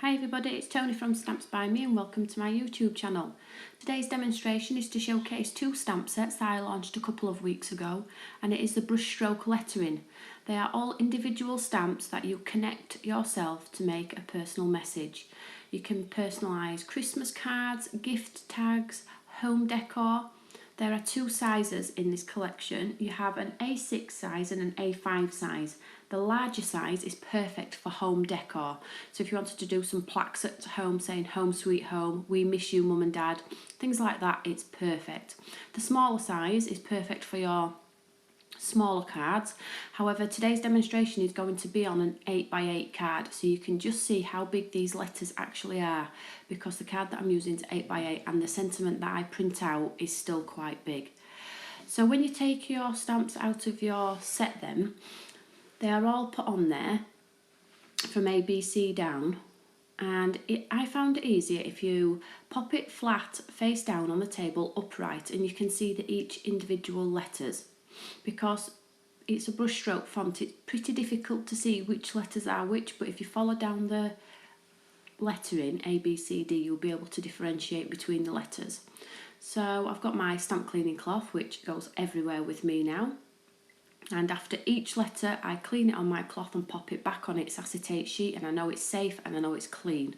Hi everybody, it's Toni from Stamps by Me and welcome to my YouTube channel. Today's demonstration is to showcase two stamp sets that I launched a couple of weeks ago, and it is the brushstroke lettering. They are all individual stamps that you connect yourself to make a personal message. You can personalise Christmas cards, gift tags, home decor. There are two sizes in this collection. You have an A6 size and an A5 size. The larger size is perfect for home decor. So if you wanted to do some plaques at home saying home sweet home, we miss you mum and dad, things like that, it's perfect. The smaller size is perfect for your smaller cards. However, today's demonstration is going to be on an 8x8 card, so you can just see how big these letters actually are, because the card that I'm using is 8x8 and the sentiment that I print out is still quite big. So when you take your stamps out of your set then, they are all put on there from ABC down, and I found it easier if you pop it flat face down on the table upright and you can see each individual letters. Because it's a brushstroke font, it's pretty difficult to see which letters are which, but if you follow down the lettering A, B, C, D, you'll be able to differentiate between the letters. So I've got my stamp cleaning cloth, which goes everywhere with me now, and after each letter I clean it on my cloth and pop it back on its acetate sheet, and I know it's safe and I know it's clean.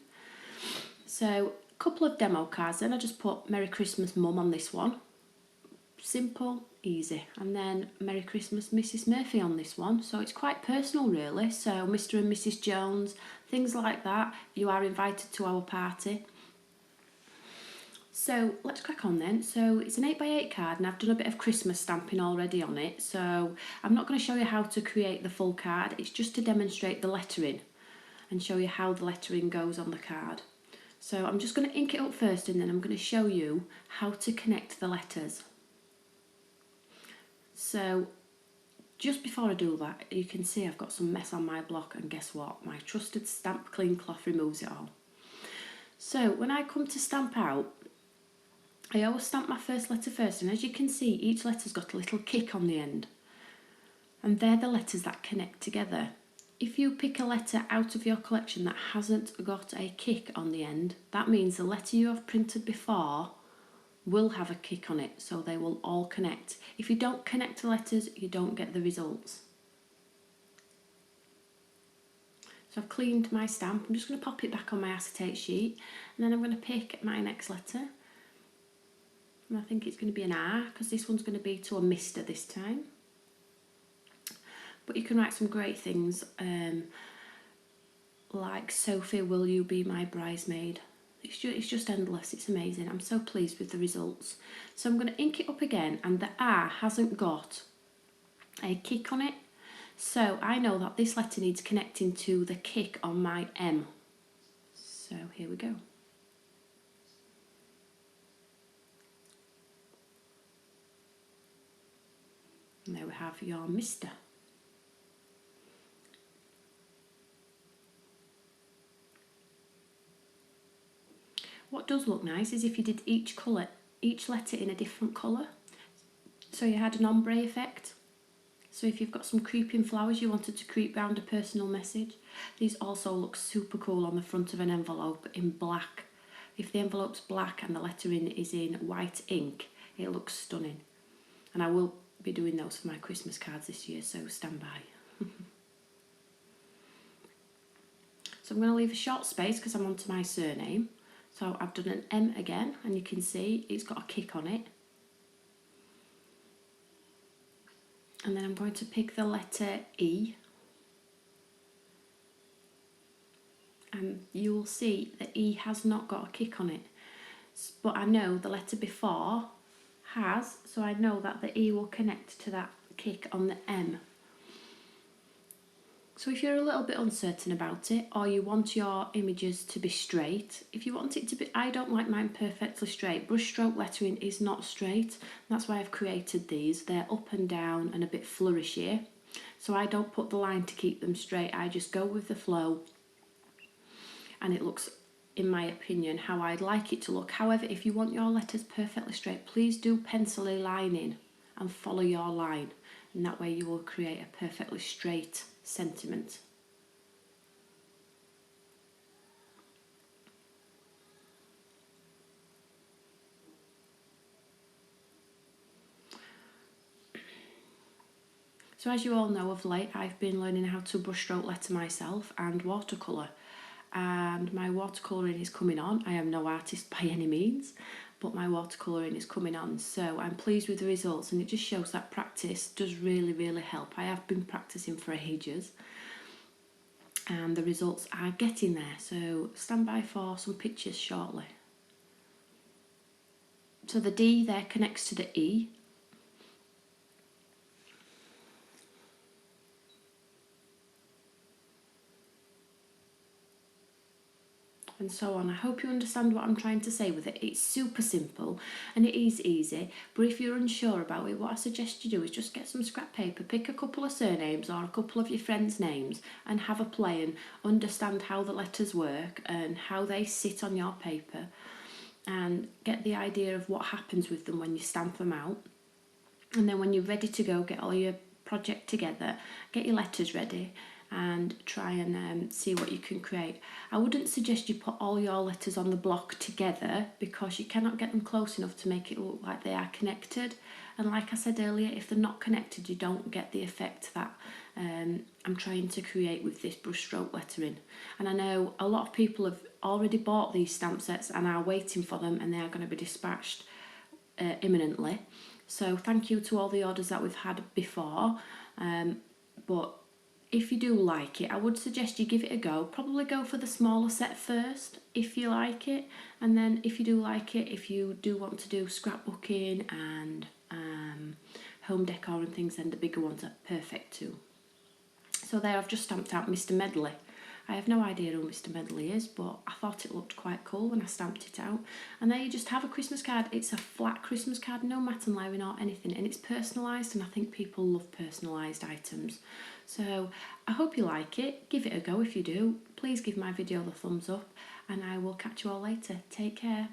So a couple of demo cards, then I just put Merry Christmas Mum on this one. Simple, easy. And then Merry Christmas Mrs Murphy on this one, so it's quite personal really. So Mr and Mrs Jones, things like that, you are invited to our party. So let's crack on then. So it's an 8x8 card and I've done a bit of Christmas stamping already on it, so I'm not going to show you how to create the full card, it's just to demonstrate the lettering and show you how the lettering goes on the card. So I'm just going to ink it up first and then I'm going to show you how to connect the letters. So just before I do that, you can see I've got some mess on my block, and guess what? My trusted stamp clean cloth removes it all. So when I come to stamp out, I always stamp my first letter first, and as you can see, each letter's got a little kick on the end, and they're the letters that connect together. If you pick a letter out of your collection that hasn't got a kick on the end, that means the letter you have printed before will have a kick on it, so they will all connect. If you don't connect the letters, you don't get the results. So I've cleaned my stamp. I'm just going to pop it back on my acetate sheet, and then I'm going to pick my next letter, and I think it's going to be an R, because this one's going to be to a Mr this time. But you can write some great things, like Sophie, will you be my bridesmaid? It's just endless, it's amazing. I'm so pleased with the results. So I'm going to ink it up again, and the R hasn't got a kick on it. So I know that this letter needs connecting to the kick on my M. So here we go. And there we have your Mr. What does look nice is if you did each letter in a different colour. So you had an ombre effect. So if you've got some creeping flowers you wanted to creep round a personal message. These also look super cool on the front of an envelope in black. If the envelope's black and the lettering is in white ink, it looks stunning. And I will be doing those for my Christmas cards this year, so stand by. So I'm going to leave a short space because I'm onto my surname. So I've done an M again, and you can see it's got a kick on it. And then I'm going to pick the letter E. And you'll see that E has not got a kick on it. But I know the letter before has, so I know that the E will connect to that kick on the M. So if you're a little bit uncertain about it, or you want your images to be straight, if you want it to be, I don't like mine perfectly straight. Brushstroke lettering is not straight. That's why I've created these. They're up and down and a bit flourishy. So I don't put the line to keep them straight. I just go with the flow. And it looks, in my opinion, how I'd like it to look. However, if you want your letters perfectly straight, please do pencil a line in and follow your line. And that way you will create a perfectly straight sentiment. So as you all know, of late I've been learning how to brushstroke letter myself and watercolour, and my watercolouring is coming on. I am no artist by any means, but my watercolouring is coming on, so I'm pleased with the results, and it just shows that practice does really help. I have been practising for ages and the results are getting there, so stand by for some pictures shortly. So the D there connects to the E, and so on. I hope you understand what I'm trying to say with it. It's super simple and it is easy, but if you're unsure about it, what I suggest you do is just get some scrap paper, pick a couple of surnames or a couple of your friends' names and have a play and understand how the letters work and how they sit on your paper, and get the idea of what happens with them when you stamp them out. And then when you're ready to go, get all your project together, get your letters ready and try and see what you can create. I wouldn't suggest you put all your letters on the block together because you cannot get them close enough to make it look like they are connected. And like I said earlier, if they're not connected, you don't get the effect that I'm trying to create with this brushstroke lettering. And I know a lot of people have already bought these stamp sets and are waiting for them, and they are going to be dispatched imminently. So thank you to all the orders that we've had before, but if you do like it, I would suggest you give it a go. Probably go for the smaller set first if you like it, and then if you do like it, if you do want to do scrapbooking and home decor and things, then the bigger ones are perfect too. So there I've just stamped out Mr. Medley. I have no idea who Mr. Medley is, but I thought it looked quite cool when I stamped it out. And there you just have a Christmas card. It's a flat Christmas card, no matte and layering or anything, and it's personalised, and I think people love personalised items. So I hope you like it. Give it a go if you do. Please give my video the thumbs up, and I will catch you all later. Take care.